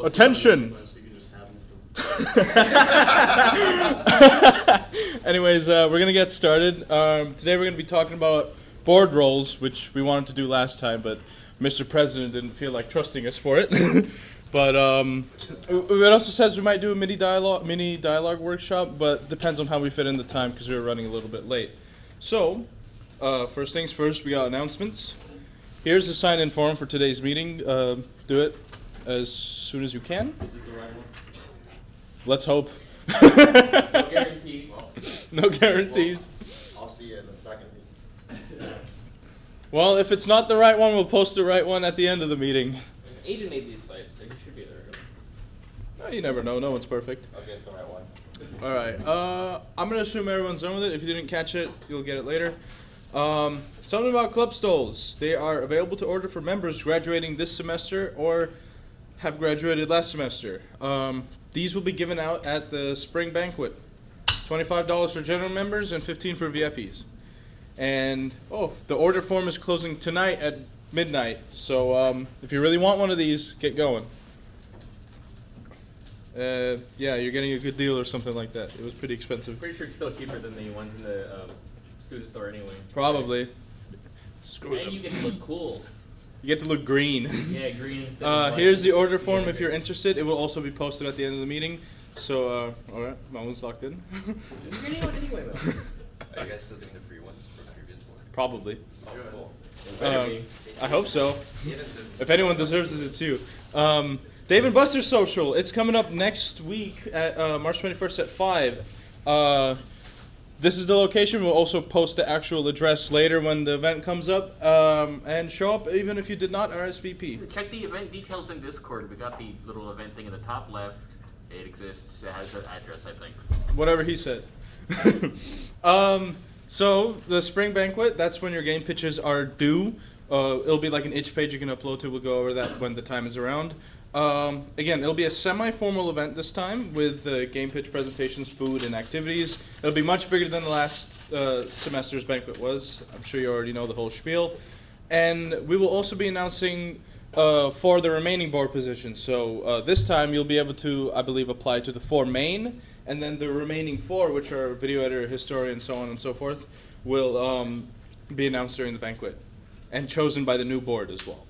Attention! Anyways, we're going to get started. Today we're going to be talking about board roles, which we wanted to do last time, but Mr. President didn't feel like trusting us for it. But it also says we might do a mini dialogue workshop, but depends on how we fit in the time because we were running a little bit late. So, first things first, we got announcements. Here's the sign-in form for today's meeting. Do it as soon as you can. Is it the right one? Let's hope. No guarantees. No guarantees. I'll see you in the second meeting. Well, if it's not the right one, we'll post the right one at the end of the meeting. Aiden made these slides, so he should be there. You never know. No one's perfect. Okay, it's the right one. All right. I'm going to assume everyone's done with it. If you didn't catch it, you'll get it later. Something about club stoles. They are available to order for members graduating this semester or have graduated last semester. These will be given out at the spring banquet. $25 for general members and $15 for VIPs. And, the order form is closing tonight at midnight. So if you really want one of these, get going. Yeah, you're getting a good deal or something like that. It was pretty expensive. Pretty sure it's still cheaper than the ones in the student store anyway. Probably. Screw And them. you get to look cool. You get to look green. Yeah, green instead of white. Here's the order form Yeah. if you're interested. It will also be posted at the end of the meeting. So, alright, my one's locked in. You're getting one anyway, though. Are you guys still doing the free ones from previous board? Probably. Oh, cool. It better be. I hope so. If anyone deserves it, it's you. Dave and Buster's Social. It's coming up next week at March 21st at 5. This is the location. We'll also post the actual address later when the event comes up. And show up even if you did not RSVP. Check the event details in Discord. We got the little event thing in the top left. It exists. It has the address, I think. Whatever he said. So the spring banquet, that's when your game pitches are due. It'll be like an itch page you can upload to. We'll go over that when the time is around. Again, it'll be a semi-formal event this time with game pitch presentations, food, and activities. It'll be much bigger than the last semester's banquet was. I'm sure you already know the whole spiel. And we will also be announcing for the remaining board positions. So this time you'll be able to, I believe, apply to the 4 main, and then the remaining 4, which are video editor, historian, so on and so forth, will be announced during the banquet and chosen by the new board as well.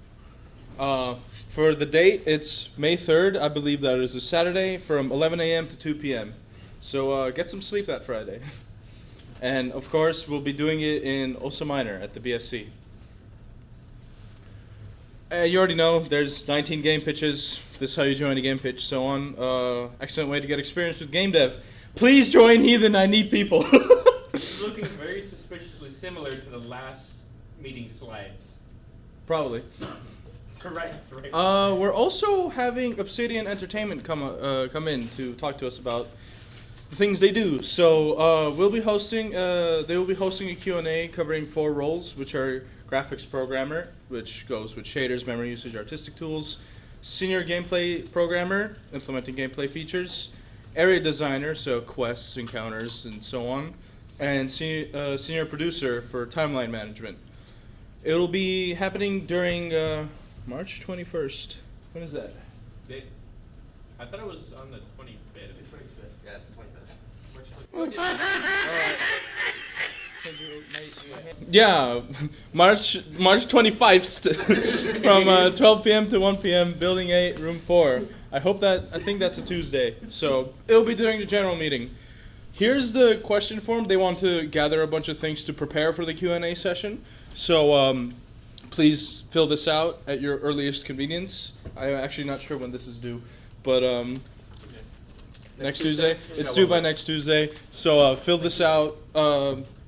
For the date, it's May 3rd. I believe that is a Saturday from 11 a.m. to 2 p.m. So get some sleep that Friday. And of course, we'll be doing it in Osa Minor at the BSC. You already know, there's 19 game pitches. This is how you join a game pitch, so on. Excellent way to get experience with game dev. Please join Heathen, I need people. It's looking very suspiciously similar to the last meeting slides. Probably. Right. We're also having Obsidian Entertainment come in to talk to us about the things they do. So they will be hosting a Q&A covering 4 roles, which are graphics programmer, which goes with shaders, memory usage, artistic tools, senior gameplay programmer, implementing gameplay features, area designer, so quests, encounters, and so on, and senior producer for timeline management. It'll be happening during March 21st. When is that? I thought it was on the 25th. Yeah, it's the 25th. Yeah, March 25th from 12 p.m. to 1 p.m. Building 8, Room 4. I think that's a Tuesday. So it'll be during the general meeting. Here's the question form. They want to gather a bunch of things to prepare for the Q&A session. So please fill this out at your earliest convenience. I'm actually not sure when this is due, but next Tuesday? It's due by next Tuesday. So fill this out.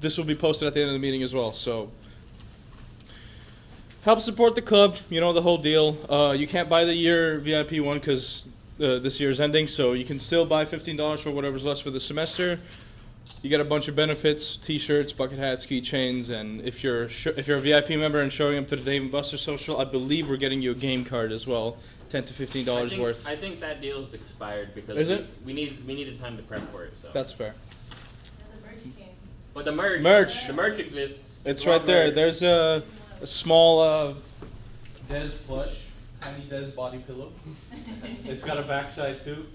This will be posted at the end of the meeting as well. So help support the club. You know the whole deal. You can't buy the year VIP one because this year is ending. So you can still buy $15 for whatever's left for the semester. You get a bunch of benefits: T-shirts, bucket hats, keychains, and if you're a VIP member and showing up to the Dave and Buster Social, I believe we're getting you a game card as well, $10 to $15 worth. I think that deal's expired because Is it? we needed time to prep for it. So. That's fair. But the merch. Merch. The merch exists. It's We want right there. merch. There's a small Des plush. tiny Des body pillow. It's got a backside too.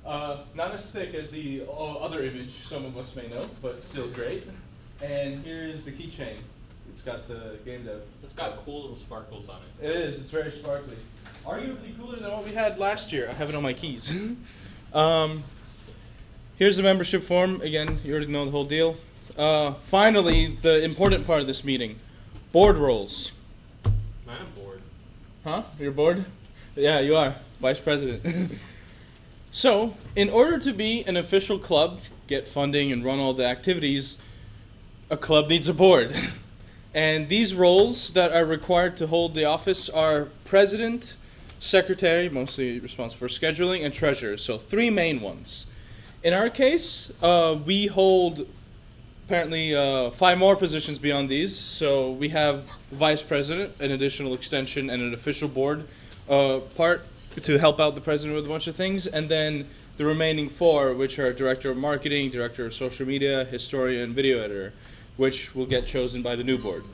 Not as thick as the other image some of us may know, but still great. And here is the keychain. It's got the game dev. It's got cool little sparkles on it. It is. It's very sparkly. Arguably cooler than what we had last year. I have it on my keys. Here's the membership form. Again, you already know the whole deal. Finally, the important part of this meeting. Board roles. I'm bored. Huh? You're bored? Yeah, you are. Vice President. So, in order to be an official club, get funding and run all the activities, a club needs a board. And these roles that are required to hold the office are president, secretary, mostly responsible for scheduling, and treasurer. So 3 main ones. In our case, we hold apparently 5 more positions beyond these. So we have vice president, an additional extension, and an official board part to help out the president with a bunch of things. And then the remaining 4, which are director of marketing, director of social media, historian, video editor, which will get chosen by the new board.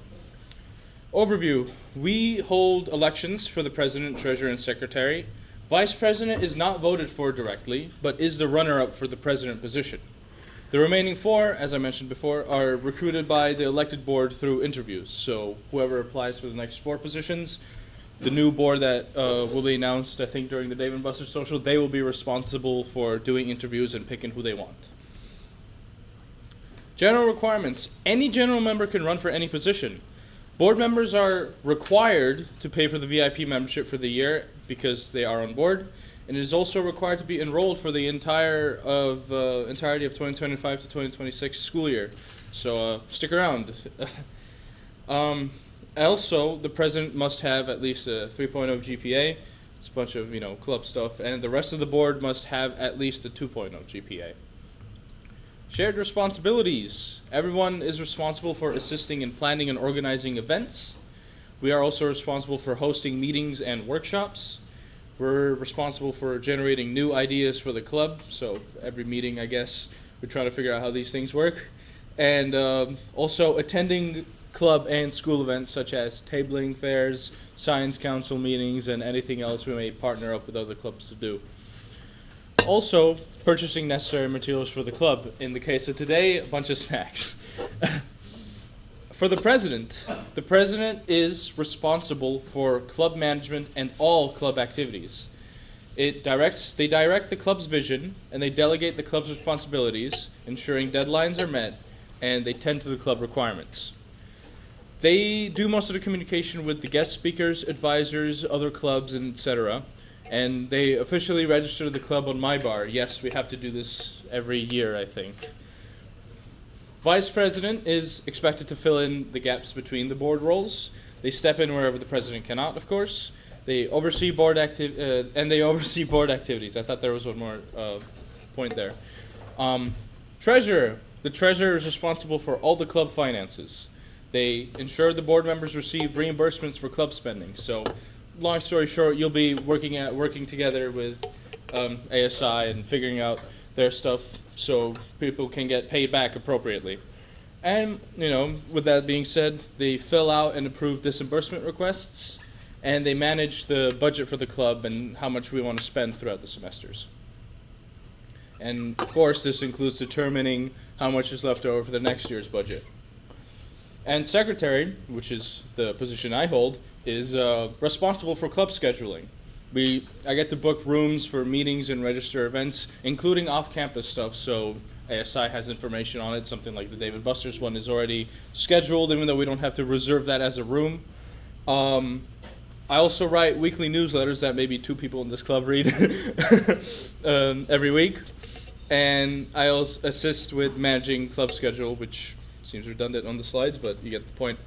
Overview. We hold elections for the president, treasurer, and secretary. Vice president is not voted for directly, but is the runner-up for the president position. The remaining 4, as I mentioned before, are recruited by the elected board through interviews. So whoever applies for the next 4 positions, the new board that will be announced, I think, during the Dave & Buster's social, they will be responsible for doing interviews and picking who they want. General requirements. Any general member can run for any position. Board members are required to pay for the VIP membership for the year because they are on board. And it is also required to be enrolled for the entirety of 2025 to 2026 school year. So stick around. Also, the president must have at least a 3.0 GPA. It's a bunch of club stuff. And the rest of the board must have at least a 2.0 GPA. Shared responsibilities. Everyone is responsible for assisting in planning and organizing events. We are also responsible for hosting meetings and workshops. We're responsible for generating new ideas for the club. So every meeting, I guess, we try to figure out how these things work. And also attending club and school events such as tabling fairs, science council meetings, and anything else we may partner up with other clubs to do. Also, purchasing necessary materials for the club. In the case of today, a bunch of snacks. For the president is responsible for club management and all club activities. They direct the club's vision, and they delegate the club's responsibilities, ensuring deadlines are met, and they tend to the club requirements. They do most of the communication with the guest speakers, advisors, other clubs, and etc. And they officially register the club on MyBar. Yes, we have to do this every year, I think. Vice president is expected to fill in the gaps between the board roles. They step in wherever the president cannot, of course. They oversee board activities. I thought there was one more point there. Treasurer. The treasurer is responsible for all the club finances. They ensure the board members receive reimbursements for club spending. So, long story short, you'll be working together with ASI and figuring out their stuff so people can get paid back appropriately. And, with that being said, they fill out and approve disbursement requests, and they manage the budget for the club and how much we want to spend throughout the semesters. And, of course, this includes determining how much is left over for the next year's budget. And secretary, which is the position I hold, is responsible for club scheduling. I get to book rooms for meetings and register events, including off-campus stuff, so ASI has information on it. Something like the Dave & Buster's one is already scheduled, even though we don't have to reserve that as a room. I also write weekly newsletters that maybe 2 people in this club read every week. And I also assist with managing club schedule, which seems redundant on the slides, but you get the point.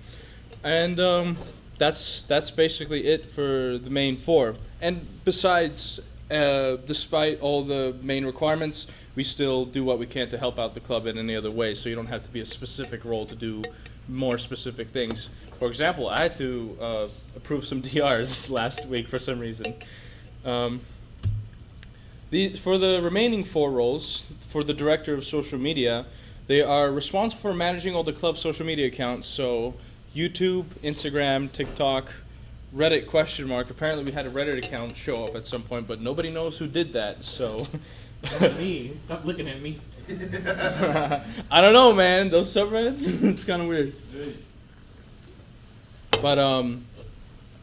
And that's basically it for the main 4. And besides, despite all the main requirements, we still do what we can to help out the club in any other way, so you don't have to be a specific role to do more specific things. For example, I had to approve some DRs last week for some reason. For the remaining 4 roles, for the director of social media, they are responsible for managing all the club's social media accounts, so YouTube, Instagram, TikTok, Reddit question mark. Apparently, we had a Reddit account show up at some point, but nobody knows who did that. So, Not me. Stop looking at me. I don't know, man. Those subreddits, it's kind of weird. But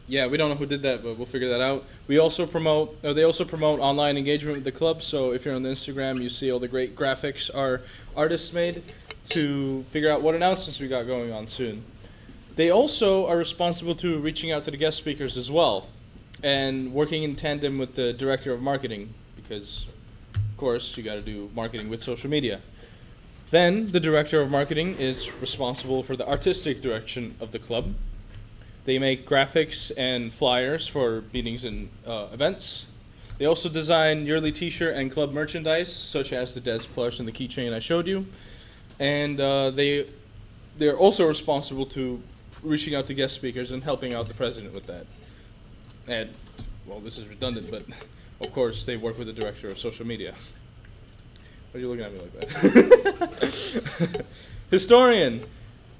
yeah, we don't know who did that, but we'll figure that out. We also promote. They also promote online engagement with the club. So if you're on the Instagram, you see all the great graphics our artists made to figure out what announcements we got going on soon. They also are responsible to reaching out to the guest speakers as well, and working in tandem with the director of marketing, because of course you got to do marketing with social media. Then the director of marketing is responsible for the artistic direction of the club. They make graphics and flyers for meetings and events. They also design yearly t-shirt and club merchandise, such as the Des plush and the keychain I showed you. And they're also responsible to reaching out to guest speakers and helping out the president with that. And, well, this is redundant, but of course they work with the director of social media. Why are you looking at me like that? Historian.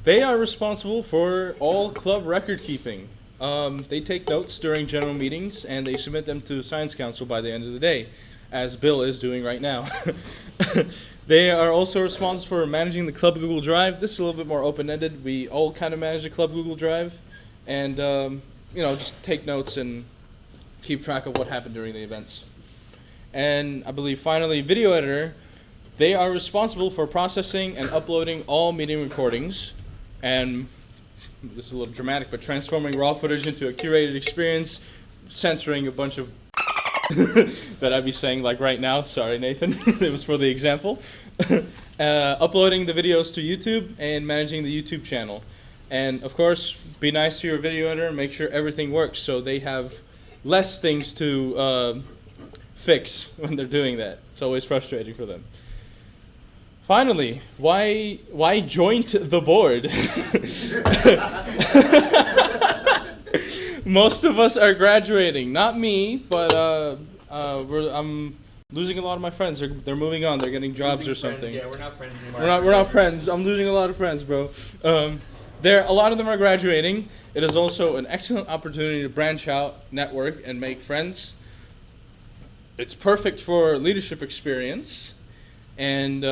They are responsible for all club record keeping. They take notes during general meetings and they submit them to Science Council by the end of the day, as Bill is doing right now. They are also responsible for managing the club Google Drive. This is a little bit more open-ended. We all kind of manage the club Google Drive, and just take notes and keep track of what happened during the events. And I believe finally, video editor. They are responsible for processing and uploading all meeting recordings, and this is a little dramatic, but transforming raw footage into a curated experience, censoring a bunch of that I'd be saying like right now. Sorry, Nathan. It was for the example. Uploading the videos to YouTube and managing the YouTube channel. And of course, be nice to your video editor and make sure everything works so they have less things to fix when they're doing that. It's always frustrating for them. Finally, why joint the board? Most of us are graduating. Not me, but I'm losing a lot of my friends. They're moving on. They're getting jobs or something. Yeah, we're not friends anymore. We're not friends. I'm losing a lot of friends, bro. A lot of them are graduating. It is also an excellent opportunity to branch out, network, and make friends. It's perfect for leadership experience. And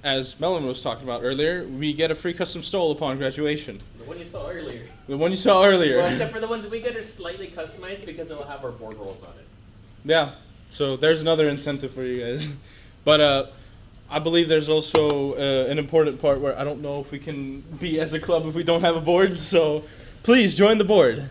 as Melon was talking about earlier, we get a free custom stole upon graduation. The one you saw earlier. The one you saw earlier. Well, except for the ones we get are slightly customized because it'll have our board rolls on it. Yeah, so there's another incentive for you guys. But I believe there's also an important part where I don't know if we can be as a club if we don't have a board, so please join the board.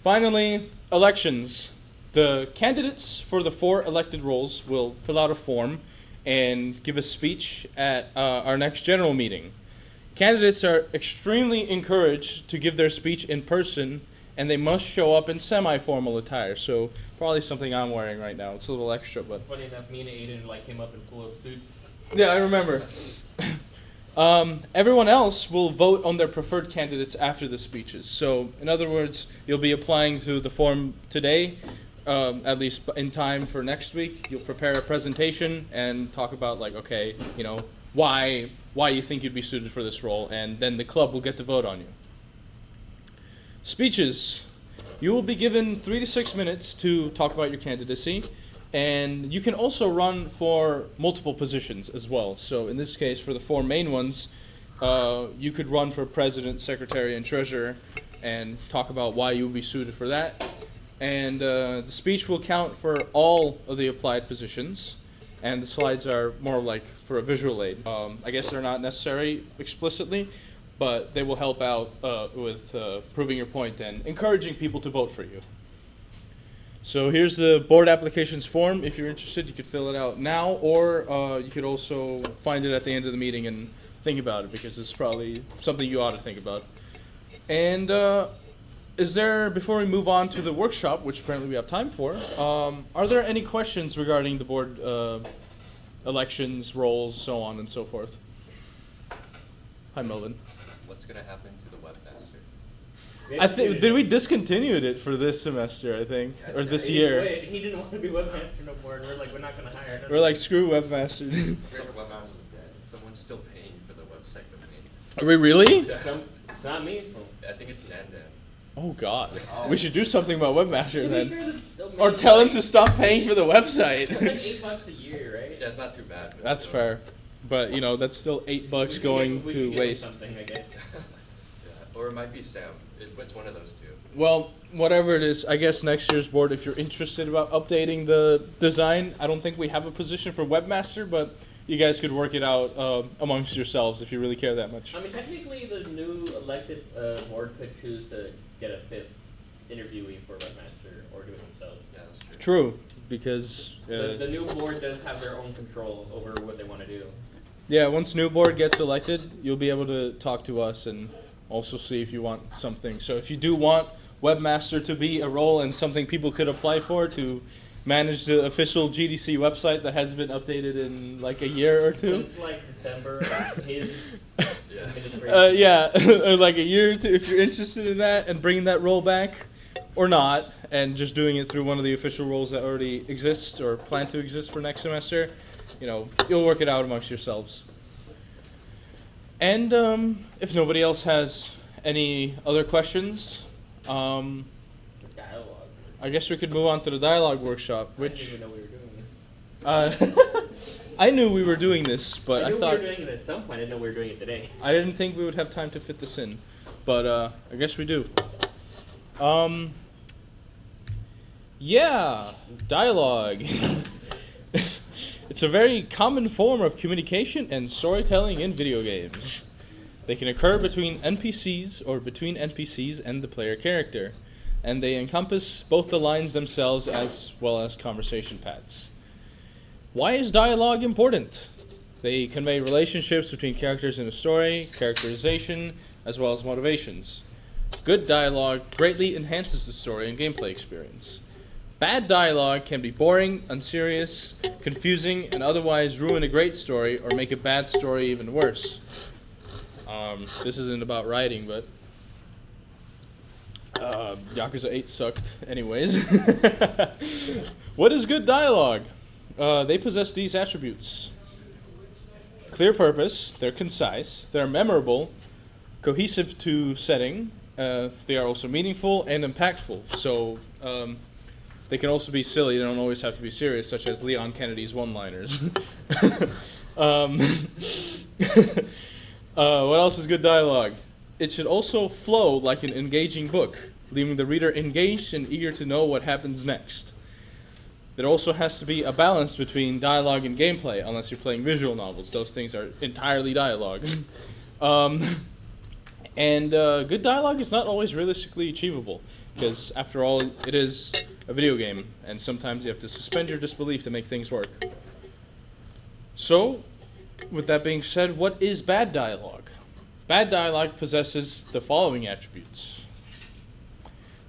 Finally, elections. The candidates for the 4 elected roles will fill out a form and give a speech at our next general meeting. Candidates are extremely encouraged to give their speech in person, and they must show up in semi-formal attire. So probably something I'm wearing right now. It's a little extra, but Funny enough, me and Aiden came up in full suits. yeah, I remember. Everyone else will vote on their preferred candidates after the speeches. So in other words, you'll be applying to the form today. At least in time for next week, you'll prepare a presentation and talk about why you think you'd be suited for this role, and then the club will get to vote on you. Speeches. You will be given 3 to 6 minutes to talk about your candidacy, and you can also run for multiple positions as well. So in this case, for the 4 main ones, you could run for president, secretary, and treasurer, and talk about why you would be suited for that. And the speech will count for all of the applied positions, and the slides are more like for a visual aid. I guess they're not necessary explicitly, but they will help out with proving your point and encouraging people to vote for you. So here's the board applications form. If you're interested, you could fill it out now, or you could also find it at the end of the meeting and think about it, because it's probably something you ought to think about. And before we move on to the workshop, which apparently we have time for, are there any questions regarding the board elections, roles, so on and so forth? Hi, Melvin. What's gonna happen to the webmaster? Did we discontinued it for this semester, I think, or this year? Wait, he didn't want to be webmaster no more, and we're like, we're not going to hire him. We're like, screw webmaster. Webmaster's dead. Someone's still paying for the website domain. Are we really? It's not me, so. I think it's Nandan. Oh God, Oh. we should do something about Webmaster To be then, fair, the or domain tell him is to like- stop paying for the It's website. like $8 a year, right? Yeah, it's not too bad. but That's still. fair, but you know that's still $8 going we to should give him waste. something, I guess. Yeah, or it might be Sam. It's one of those two. Well, whatever it is, I guess next year's board, if you're interested about updating the design, I don't think we have a position for Webmaster, but you guys could work it out amongst yourselves if you really care that much. I mean, technically, the new elected board could choose to get a 5th interviewee for Webmaster or do it themselves. Yeah, that's true. True, because The new board does have their own control over what they want to do. yeah, once new board gets elected, you'll be able to talk to us and also see if you want something. So if you do want Webmaster to be a role and something people could apply for to manage the official GDC website that hasn't been updated in like a year or two. Since like December, his Yeah. administration. Yeah, like a year or two, if you're interested in that and bringing that role back, or not, and just doing it through one of the official roles that already exists or plan to exist for next semester, you know, you'll work it out amongst yourselves. And if nobody else has any other questions, Dialogue. I guess we could move on to the dialogue workshop, I didn't which even know we were doing this. I knew we were doing this, but I knew thought we were doing it at some point. I didn't know we were doing it today. I didn't think we would have time to fit this in, but I guess we do. Yeah, dialogue. It's a very common form of communication and storytelling in video games. They can occur between NPCs or between NPCs and the player character, and they encompass both the lines themselves as well as conversation paths. Why is dialogue important? They convey relationships between characters in a story, characterization, as well as motivations. Good dialogue greatly enhances the story and gameplay experience. Bad dialogue can be boring, unserious, confusing, and otherwise ruin a great story or make a bad story even worse. This isn't about writing, but Yakuza 8 sucked anyways. What is good dialogue? They possess these attributes. Clear purpose, they're concise, they're memorable, cohesive to setting, they are also meaningful and impactful. So they can also be silly, they don't always have to be serious, such as Leon Kennedy's one-liners. What else is good dialogue? It should also flow like an engaging book, leaving the reader engaged and eager to know what happens next. There also has to be a balance between dialogue and gameplay, unless you're playing visual novels. Those things are entirely dialogue. Good dialogue is not always realistically achievable, because after all, it is a video game, and sometimes you have to suspend your disbelief to make things work. So, with that being said, what is bad dialogue? Bad dialogue possesses the following attributes.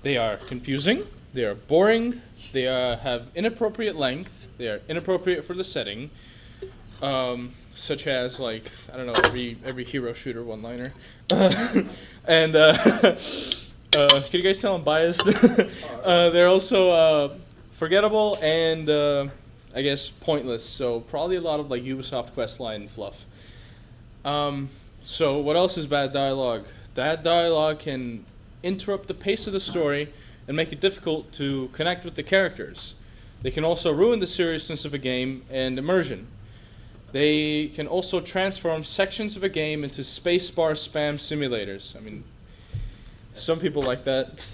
They are confusing, they are boring, they have inappropriate length, they are inappropriate for the setting, such as, like, I don't know, every hero shooter one-liner. And, can you guys tell I'm biased? They're also forgettable and, I guess, pointless, so probably a lot of, like, Ubisoft questline fluff. So what else is bad dialogue? Bad dialogue can interrupt the pace of the story and make it difficult to connect with the characters. They can also ruin the seriousness of a game and immersion. They can also transform sections of a game into spacebar spam simulators. I mean, some people like that.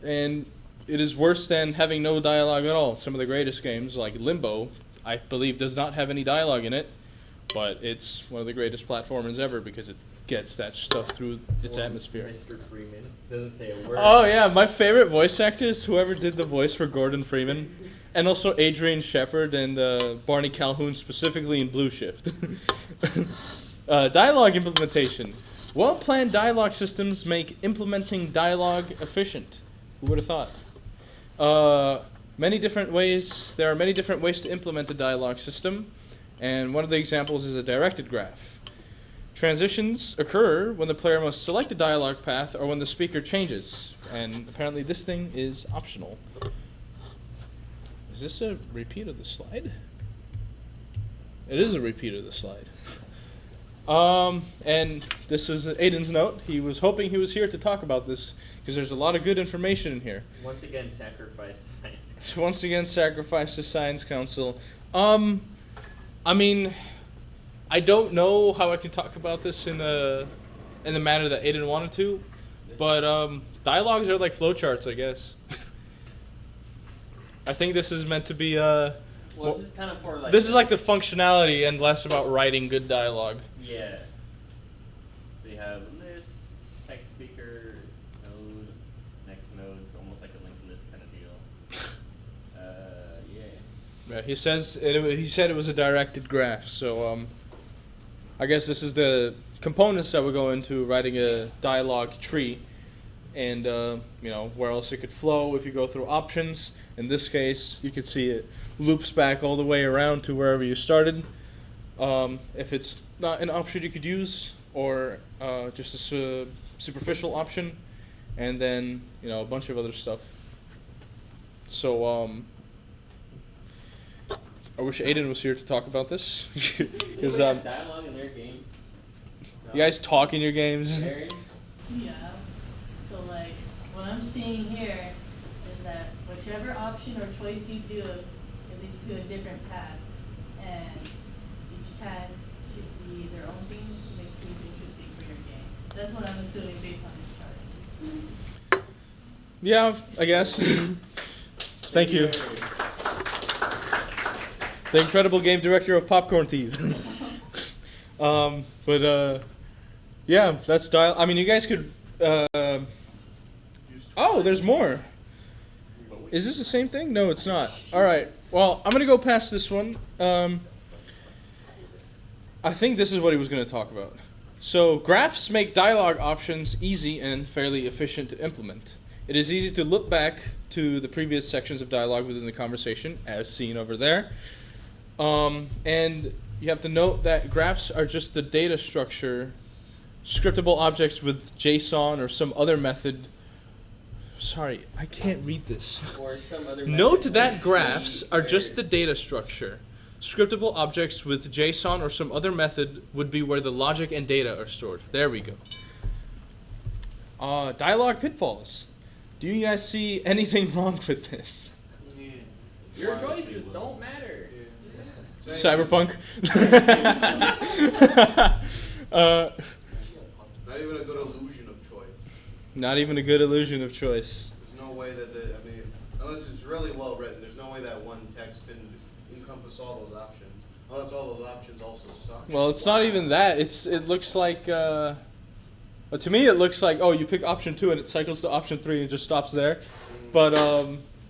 And it is worse than having no dialogue at all. Some of the greatest games, like Limbo, I believe does not have any dialogue in it, but it's one of the greatest platformers ever because it gets that stuff through its atmosphere. Mr. Freeman doesn't say a word. Oh yeah, my favorite voice actor is whoever did the voice for Gordon Freeman, and also Adrian Shepard and Barney Calhoun, specifically in Blue Shift. Dialogue implementation. Well-planned dialogue systems make implementing dialogue efficient. Who would have thought? There are many different ways to implement a dialogue system, and one of the examples is a directed graph. Transitions occur when the player must select a dialogue path or when the speaker changes, and apparently this thing is optional. Is this a repeat of the slide? It is a repeat of the slide. And this is Aiden's note. He was hoping he was here to talk about this because there's a lot of good information in here. Once again, sacrifice the science. Once again, sacrifice the Science Council. I mean, I don't know how I can talk about this in the manner that Aiden wanted to, but dialogues are like flowcharts, I guess. I think this is meant to be Well, this is kind of for like. this is like the functionality and less about writing good dialogue. Yeah. So you have list, text speaker, node, next node. It's almost like a linked list kind of deal. Yeah. Yeah, he said it was a directed graph, so I guess this is the components that would go into writing a dialogue tree, and where else it could flow if you go through options. In this case, you can see it loops back all the way around to wherever you started. If it's not an option you could use, or just a superficial option, and then a bunch of other stuff. So I wish Aiden was here to talk about this. Because Anybody have dialogue in their games? No? you guys talk in your games. Mary? Yeah. So like what I'm seeing here is that whichever option or choice you do, it leads to a different path, and each path should be their own thing to make things interesting for your game. That's what I'm assuming based on this chart. Yeah, I guess. Thank you. The incredible game director of Popcorn Teeth. Yeah, that's dial. I mean, you guys could. Oh, there's more. Is this the same thing? No, it's not. All right. Well, I'm gonna go past this one. I think this is what he was gonna talk about. So, graphs make dialogue options easy and fairly efficient to implement. It is easy to look back to the previous sections of dialogue within the conversation, as seen over there. And you have to note that graphs are just the data structure, scriptable objects with JSON or some other method. Sorry, I can't read this. Or some other Note method that would graphs be are just the where- data structure. Scriptable objects with JSON or some other method would be where the logic and data are stored. There we go. Dialogue pitfalls. Do you guys see anything wrong with this? Your choices don't matter. Cyberpunk. Not even a good illusion of choice. Not even a good illusion of choice. There's no way that unless it's really well written, there's no way that one text can encompass all those options. Unless all those options also suck. Well, it's not even that. It looks like. Well, to me, it looks like you pick option 2 and it cycles to option 3 and just stops there. But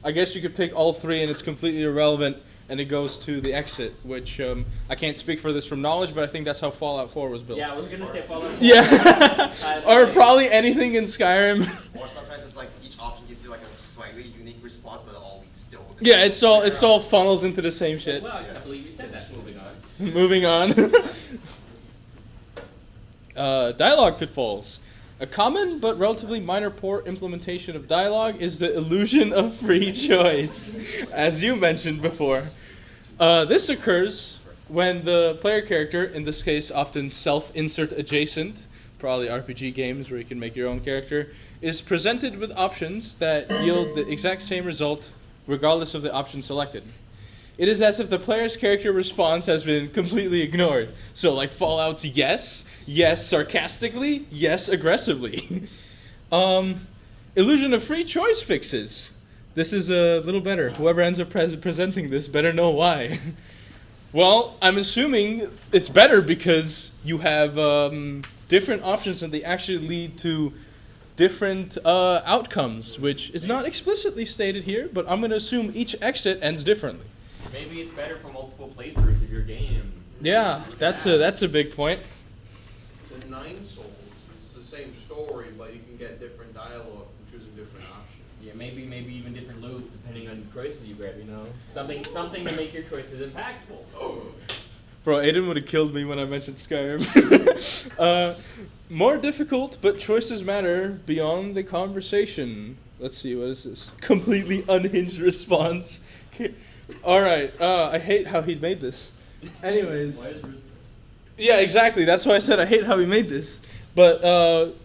I guess you could pick all 3 and it's completely irrelevant and it goes to the exit, which I can't speak for this from knowledge, but I think that's how Fallout 4 was built. Yeah, I was gonna say Fallout. Yeah. Or probably anything in Skyrim. Or sometimes it's like each option gives you like a slightly unique response, but always still. Yeah, it's all funnels into the same shit. Well, I can't believe you said that. Moving on. Moving on. Dialogue pitfalls. A common but relatively minor poor implementation of dialogue is the illusion of free choice, as you mentioned before. This occurs when the player character, in this case often self-insert adjacent, probably RPG games where you can make your own character, is presented with options that yield the exact same result regardless of the option selected. It is as if the player's character response has been completely ignored. So like Fallout's yes sarcastically, yes aggressively. Illusion of free choice fixes. This is a little better. Whoever ends up presenting this better know why. Well, I'm assuming it's better because you have different options and they actually lead to different outcomes, which is not explicitly stated here, but I'm going to assume each exit ends differently. Maybe it's better for multiple playthroughs of your game. Yeah, that's a big point. In Nine Souls, it's the same story, but you can get different dialogue from choosing different options. Yeah, maybe even different loot depending on the choices you grab. Something to make your choices impactful. Bro, Aiden would have killed me when I mentioned Skyrim. More difficult, but choices matter beyond the conversation. Let's see, what is this? Completely unhinged response. All right, I hate how he made this. Anyways. Yeah, exactly. That's why I said I hate how we made this. But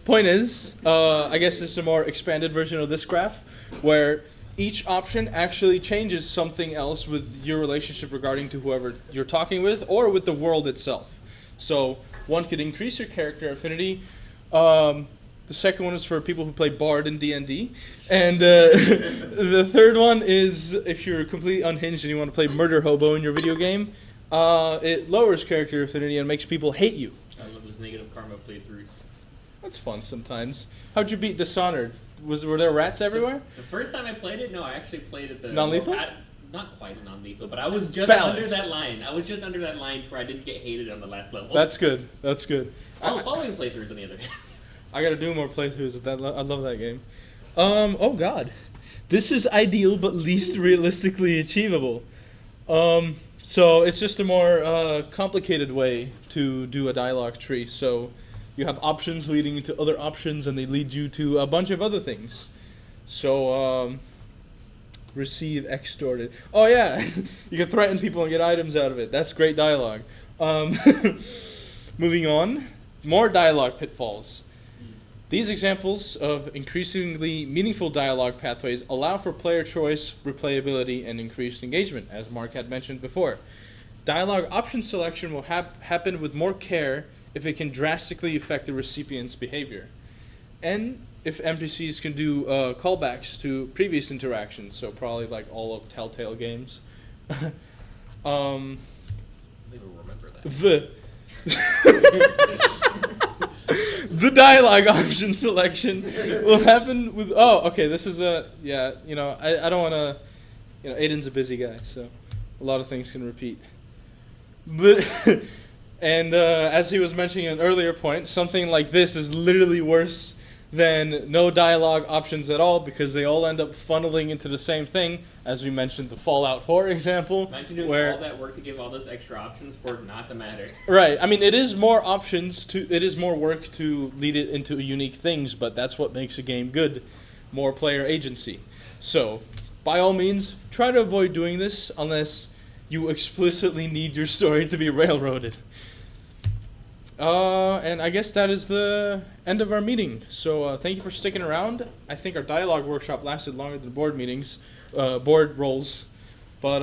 point is, I guess this is a more expanded version of this graph, where each option actually changes something else with your relationship regarding to whoever you're talking with, or with the world itself. So one could increase your character affinity. The second one is for people who play Bard in D&D. And the third one is if you're completely unhinged and you want to play Murder Hobo in your video game, it lowers character affinity and makes people hate you. I love those negative karma playthroughs. That's fun sometimes. How'd you beat Dishonored? Were there rats everywhere? The first time I played it, no, I actually played it the Non-lethal? Not quite non-lethal, but I was just Balanced. under that line. I was just under that line where I didn't get hated on the last level. That's good. That's good. All the following playthroughs on the other hand. I gotta do more playthroughs of that. I love that game. Oh god. This is ideal but least realistically achievable. So it's just a more complicated way to do a dialogue tree. So you have options leading into other options, and they lead you to a bunch of other things. So receive extorted. Oh yeah, you can threaten people and get items out of it. That's great dialogue. Moving on, more dialogue pitfalls. These examples of increasingly meaningful dialogue pathways allow for player choice, replayability, and increased engagement, as Mark had mentioned before. Dialogue option selection will happen with more care if it can drastically affect the recipient's behavior, and if NPCs can do callbacks to previous interactions, so probably like all of Telltale games. They will remember that. The dialogue option selection will happen with. Oh, okay. This is I don't want to. Aiden's a busy guy, so a lot of things can repeat. But and as he was mentioning an earlier point, something like this is literally worse than no dialogue options at all, because they all end up funneling into the same thing, as we mentioned the Fallout 4 example. Imagine doing where, all that work to give all those extra options for it not to matter. Right. I mean, it is more work to lead it into unique things, but that's what makes a game good. More player agency. So, by all means, try to avoid doing this unless you explicitly need your story to be railroaded. And I guess that is the end of our meeting. So thank you for sticking around. I think our dialogue workshop lasted longer than board meetings, board rolls. But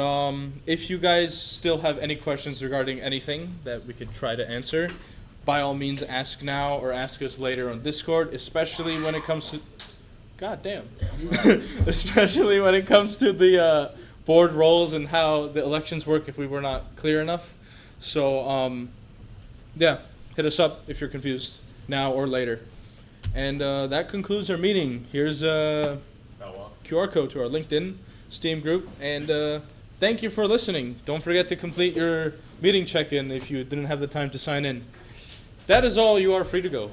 if you guys still have any questions regarding anything that we could try to answer, by all means ask now or ask us later on Discord, especially when it comes to... God damn. Especially when it comes to the board rolls and how the elections work if we were not clear enough. So, yeah. Hit us up if you're confused, now or later. And that concludes our meeting. Here's a QR code to our LinkedIn Steam group. And thank you for listening. Don't forget to complete your meeting check-in if you didn't have the time to sign in. That is all. You are free to go.